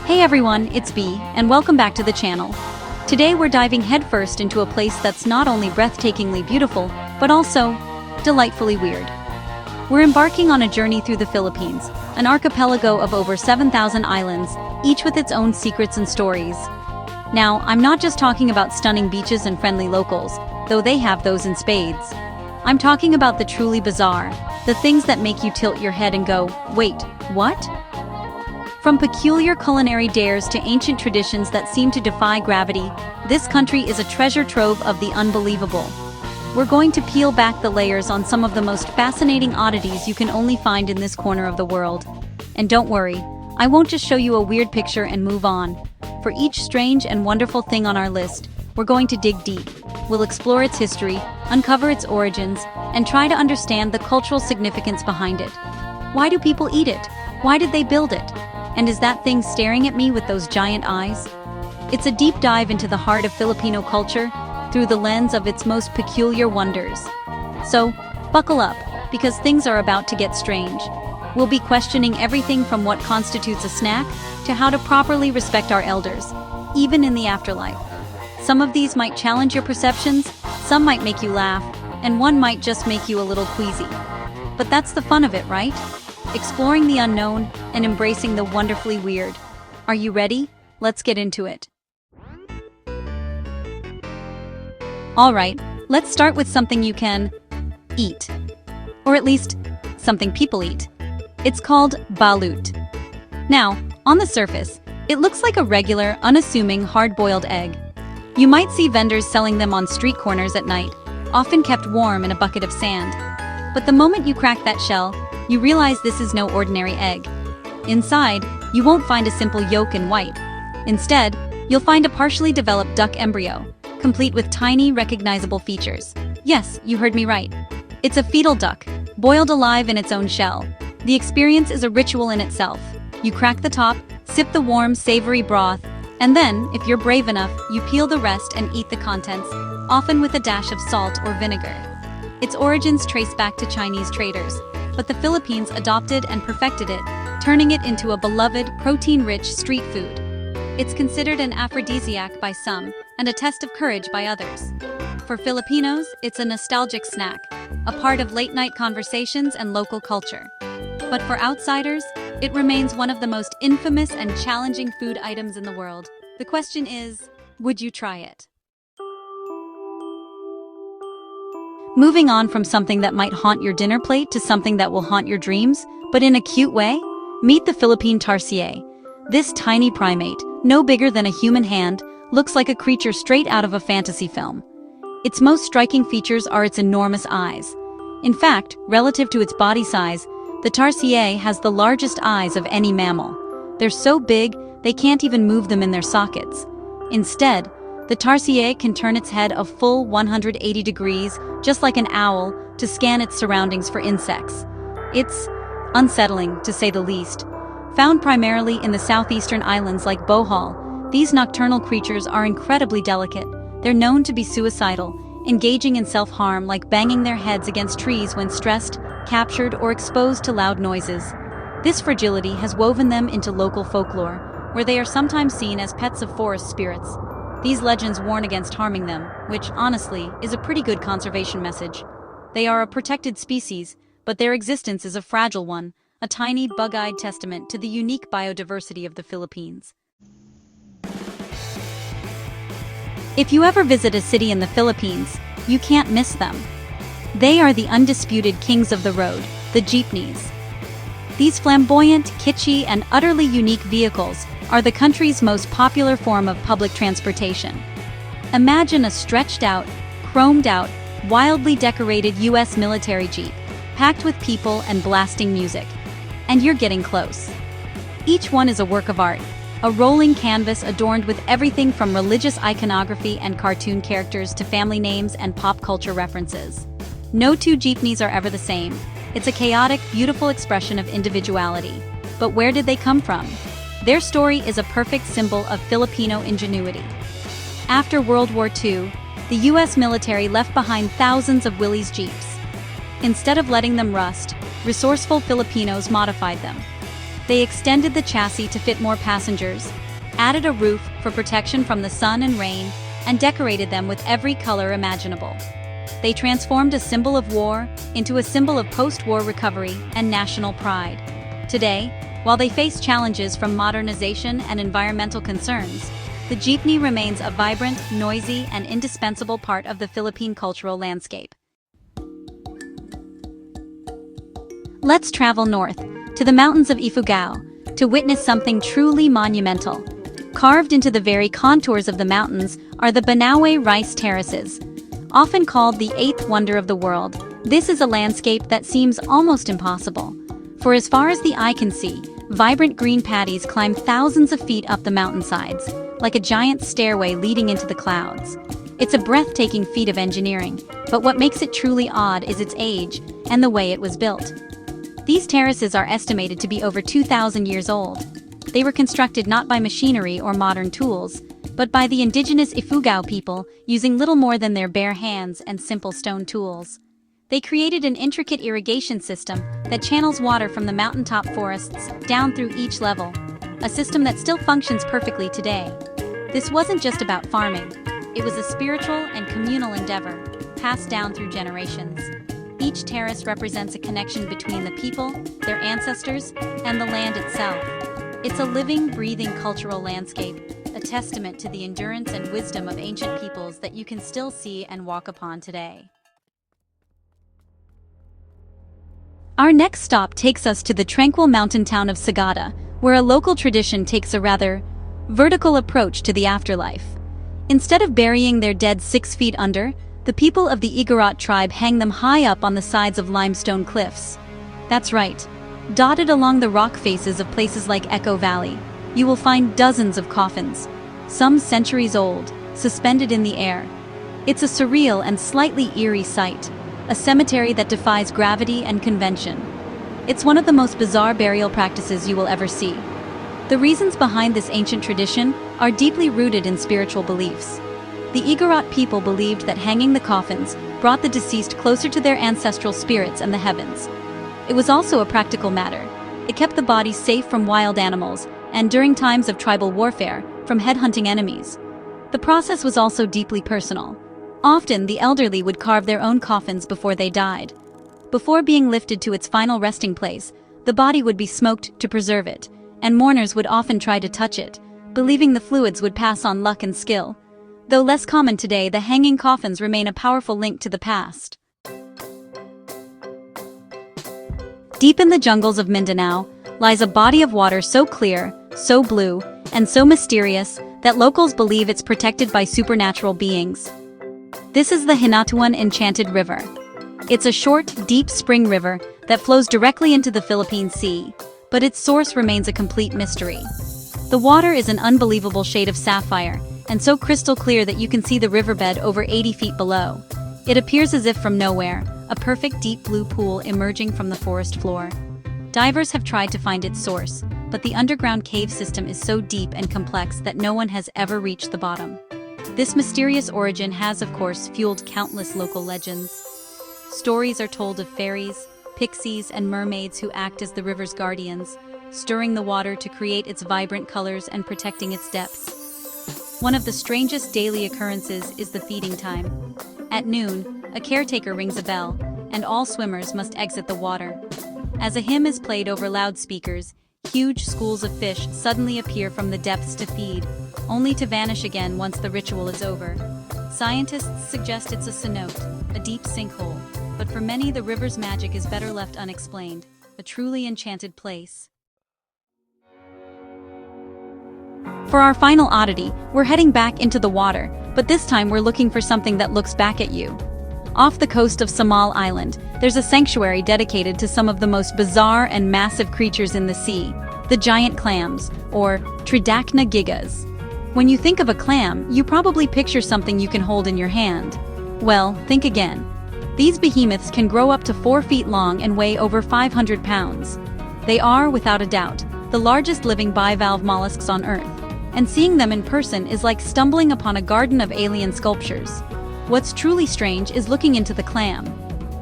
Hey everyone, it's B, and welcome back to the channel. Today we're diving headfirst into a place that's not only breathtakingly beautiful, but also delightfully weird. We're embarking on a journey through the Philippines, an archipelago of over 7,000 islands, each with its own secrets and stories. Now, I'm not just talking about stunning beaches and friendly locals, though they have those in spades. I'm talking about the truly bizarre, the things that make you tilt your head and go, wait, what? From peculiar culinary dares to ancient traditions that seem to defy gravity, this country is a treasure trove of the unbelievable. We're going to peel back the layers on some of the most fascinating oddities you can only find in this corner of the world. And don't worry, I won't just show you a weird picture and move on. For each strange and wonderful thing on our list, we're going to dig deep. We'll explore its history, uncover its origins, and try to understand the cultural significance behind it. Why do people eat it? Why did they build it? And is that thing staring at me with those giant eyes? It's a deep dive into the heart of Filipino culture through the lens of its most peculiar wonders. So, buckle up, because things are about to get strange. We'll be questioning everything from what constitutes a snack to how to properly respect our elders, even in the afterlife. Some of these might challenge your perceptions, some might make you laugh, and one might just make you a little queasy. But that's the fun of it, right? Exploring the unknown and embracing the wonderfully weird. Are you ready? Let's get into it. Alright, let's start with something you can eat. Or at least, something people eat. It's called balut. Now, on the surface, it looks like a regular, unassuming, hard-boiled egg. You might see vendors selling them on street corners at night, often kept warm in a bucket of sand. But the moment you crack that shell, you realize this is no ordinary egg. Inside, you won't find a simple yolk and white. Instead, you'll find a partially developed duck embryo, complete with tiny, recognizable features. Yes, you heard me right. It's a fetal duck, boiled alive in its own shell. The experience is a ritual in itself. You crack the top, sip the warm, savory broth, and then, if you're brave enough, you peel the rest and eat the contents, often with a dash of salt or vinegar. Its origins trace back to Chinese traders, but the Philippines adopted and perfected it, turning it into a beloved, protein-rich street food. It's considered an aphrodisiac by some, and a test of courage by others. For Filipinos, it's a nostalgic snack, a part of late-night conversations and local culture. But for outsiders, it remains one of the most infamous and challenging food items in the world. The question is, would you try it? Moving on from something that might haunt your dinner plate to something that will haunt your dreams, but in a cute way, meet the Philippine tarsier. This tiny primate, no bigger than a human hand, looks like a creature straight out of a fantasy film. Its most striking features are its enormous eyes. In fact, relative to its body size, the tarsier has the largest eyes of any mammal. They're so big, they can't even move them in their sockets. Instead, the tarsier can turn its head a full 180 degrees, just like an owl, to scan its surroundings for insects. It's unsettling, to say the least. Found primarily in the southeastern islands like Bohol, these nocturnal creatures are incredibly delicate. They're known to be suicidal, engaging in self-harm like banging their heads against trees when stressed, captured, or exposed to loud noises. This fragility has woven them into local folklore, where they are sometimes seen as pets of forest spirits. These legends warn against harming them, which, honestly, is a pretty good conservation message. They are a protected species, but their existence is a fragile one, a tiny, bug-eyed testament to the unique biodiversity of the Philippines. If you ever visit a city in the Philippines, you can't miss them. They are the undisputed kings of the road, the jeepneys. These flamboyant, kitschy, and utterly unique vehicles are the country's most popular form of public transportation. Imagine a stretched-out, chromed-out, wildly decorated U.S. military jeep, packed with people and blasting music. And you're getting close. Each one is a work of art, a rolling canvas adorned with everything from religious iconography and cartoon characters to family names and pop culture references. No two jeepneys are ever the same. It's a chaotic, beautiful expression of individuality. But where did they come from? Their story is a perfect symbol of Filipino ingenuity. After World War II, the U.S. military left behind thousands of Willys Jeeps. Instead of letting them rust, resourceful Filipinos modified them. They extended the chassis to fit more passengers, added a roof for protection from the sun and rain, and decorated them with every color imaginable. They transformed a symbol of war into a symbol of post-war recovery and national pride. Today, while they face challenges from modernization and environmental concerns, the jeepney remains a vibrant, noisy, and indispensable part of the Philippine cultural landscape. Let's travel north, to the mountains of Ifugao, to witness something truly monumental. Carved into the very contours of the mountains are the Banawe rice terraces. Often called the eighth wonder of the world, this is a landscape that seems almost impossible. For as far as the eye can see, vibrant green paddies climb thousands of feet up the mountainsides, like a giant stairway leading into the clouds. It's a breathtaking feat of engineering, but what makes it truly odd is its age and the way it was built. These terraces are estimated to be over 2,000 years old. They were constructed not by machinery or modern tools, but by the indigenous Ifugao people using little more than their bare hands and simple stone tools. They created an intricate irrigation system that channels water from the mountaintop forests down through each level, a system that still functions perfectly today. This wasn't just about farming. It was a spiritual and communal endeavor, passed down through generations. Each terrace represents a connection between the people, their ancestors, and the land itself. It's a living, breathing cultural landscape, a testament to the endurance and wisdom of ancient peoples that you can still see and walk upon today. Our next stop takes us to the tranquil mountain town of Sagada, where a local tradition takes a rather vertical approach to the afterlife. Instead of burying their dead 6 feet under, the people of the Igorot tribe hang them high up on the sides of limestone cliffs. That's right. Dotted along the rock faces of places like Echo Valley, you will find dozens of coffins, some centuries old, suspended in the air. It's a surreal and slightly eerie sight, a cemetery that defies gravity and convention. It's one of the most bizarre burial practices you will ever see. The reasons behind this ancient tradition are deeply rooted in spiritual beliefs. The Igorot people believed that hanging the coffins brought the deceased closer to their ancestral spirits and the heavens. It was also a practical matter. It kept the bodies safe from wild animals, and during times of tribal warfare, from headhunting enemies. The process was also deeply personal. Often, the elderly would carve their own coffins before they died. Before being lifted to its final resting place, the body would be smoked to preserve it, and mourners would often try to touch it, believing the fluids would pass on luck and skill. Though less common today, the hanging coffins remain a powerful link to the past. Deep in the jungles of Mindanao lies a body of water so clear, so blue, and so mysterious that locals believe it's protected by supernatural beings. This is the Hinatuan Enchanted River. It's a short, deep spring river that flows directly into the Philippine Sea, but its source remains a complete mystery. The water is an unbelievable shade of sapphire, and so crystal clear that you can see the riverbed over 80 feet below. It appears as if from nowhere, a perfect deep blue pool emerging from the forest floor. Divers have tried to find its source, but the underground cave system is so deep and complex that no one has ever reached the bottom. This mysterious origin has, of course, fueled countless local legends. Stories are told of fairies, pixies, and mermaids who act as the river's guardians, stirring the water to create its vibrant colors and protecting its depths. One of the strangest daily occurrences is the feeding time. At noon, a caretaker rings a bell, and all swimmers must exit the water. As a hymn is played over loudspeakers, huge schools of fish suddenly appear from the depths to feed, only to vanish again once the ritual is over. Scientists suggest it's a cenote, a deep sinkhole, but for many the river's magic is better left unexplained, a truly enchanted place. For our final oddity, we're heading back into the water, but this time we're looking for something that looks back at you. Off the coast of Samal Island, there's a sanctuary dedicated to some of the most bizarre and massive creatures in the sea, the giant clams, or Tridacna gigas. When you think of a clam, you probably picture something you can hold in your hand. Well, think again. These behemoths can grow up to 4 feet long and weigh over 500 pounds. They are, without a doubt, the largest living bivalve mollusks on Earth, and seeing them in person is like stumbling upon a garden of alien sculptures. What's truly strange is looking into the clam.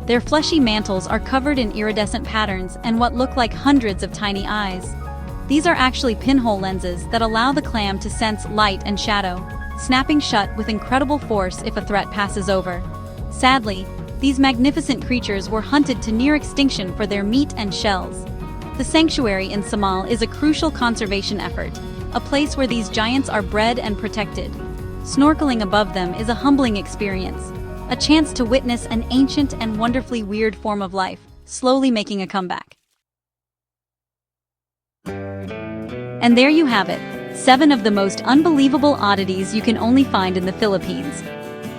Their fleshy mantles are covered in iridescent patterns and what look like hundreds of tiny eyes. These are actually pinhole lenses that allow the clam to sense light and shadow, snapping shut with incredible force if a threat passes over. Sadly, these magnificent creatures were hunted to near extinction for their meat and shells. The sanctuary in Samal is a crucial conservation effort, a place where these giants are bred and protected. Snorkeling above them is a humbling experience, a chance to witness an ancient and wonderfully weird form of life, slowly making a comeback. And there you have it, 7 of the most unbelievable oddities you can only find in the Philippines.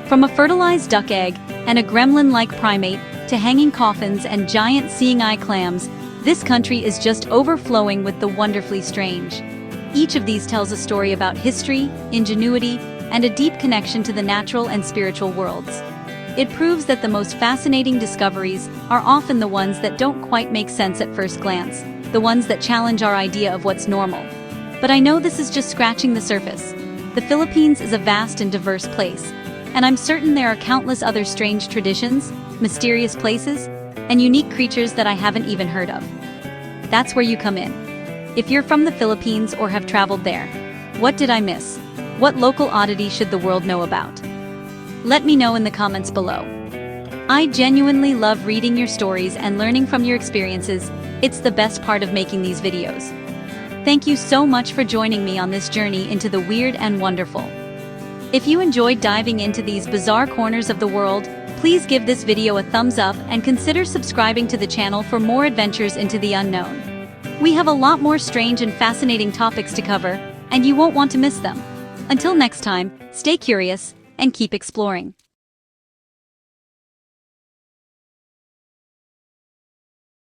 From a fertilized duck egg and a gremlin-like primate to hanging coffins and giant seeing-eye clams, this country is just overflowing with the wonderfully strange. Each of these tells a story about history, ingenuity, and a deep connection to the natural and spiritual worlds. It proves that the most fascinating discoveries are often the ones that don't quite make sense at first glance, the ones that challenge our idea of what's normal. But I know this is just scratching the surface. The Philippines is a vast and diverse place, and I'm certain there are countless other strange traditions, mysterious places, and unique creatures that I haven't even heard of. That's where you come in. If you're from the Philippines or have traveled there, what did I miss? What local oddity should the world know about? Let me know in the comments below. I genuinely love reading your stories and learning from your experiences. It's the best part of making these videos. Thank you so much for joining me on this journey into the weird and wonderful. If you enjoyed diving into these bizarre corners of the world, please give this video a thumbs up and consider subscribing to the channel for more adventures into the unknown. We have a lot more strange and fascinating topics to cover, and you won't want to miss them. Until next time, stay curious and keep exploring.